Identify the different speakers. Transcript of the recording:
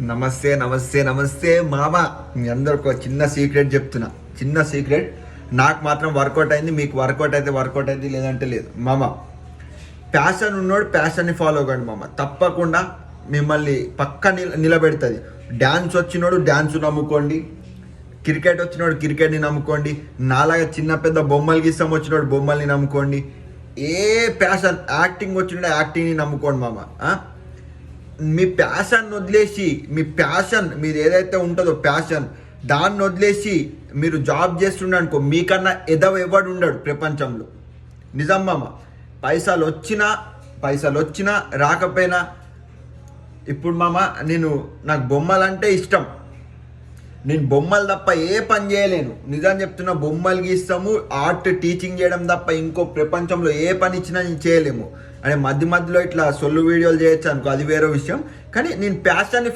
Speaker 1: నమస్తే నమస్తే నమస్తే మామ. మీ అందరికి ఒక చిన్న సీక్రెట్ చెప్తున్నా. చిన్న సీక్రెట్. నాకు మాత్రం వర్కౌట్ అయింది, మీకు వర్కౌట్ అయితే వర్కౌట్ అయింది, లేదంటే లేదు. మామ, ప్యాషన్ ఉన్నోడు ప్యాషన్ని ఫాలో అవ్వండి మామ. తప్పకుండా మిమ్మల్ని పక్క నిలబెడుతుంది. డ్యాన్స్ వచ్చినోడు డ్యాన్స్ నమ్ముకోండి, క్రికెట్ వచ్చినోడు క్రికెట్ని నమ్ముకోండి, నాలాగా చిన్న పెద్ద బొమ్మలు గీసం వచ్చినోడు బొమ్మల్ని నమ్ముకోండి. ఏ ప్యాషన్, యాక్టింగ్ వచ్చినోడు యాక్టింగ్ని నమ్ముకోండి మామ. మీ ప్యాషన్ వదిలేసి, మీ ప్యాషన్ మీరు ఏదైతే ఉంటుందో ప్యాషన్, దాన్ని వదిలేసి మీరు జాబ్ చేస్తుండే అనుకో, మీకన్నా ఎవడు ఉండడు ప్రపంచంలో. నిజం మామ. పైసలు వచ్చినా రాకపోయినా, ఇప్పుడు మామ నాకు బొమ్మలంటే ఇష్టం. నేను బొమ్మలు తప్ప ఏ పని చేయలేను. నిజం చెప్తున్నా. బొమ్మలు గీస్తాము, ఆర్ట్ టీచింగ్ చేయడం తప్ప ఇంకో ప్రపంచంలో ఏ పని ఇచ్చినా నేను చేయలేము. అంటే మధ్యలో ఇట్లా సొల్లు వీడియోలు చేయొచ్చు అనుకో, అది వేరే విషయం. కానీ నేను ప్యాషన్ని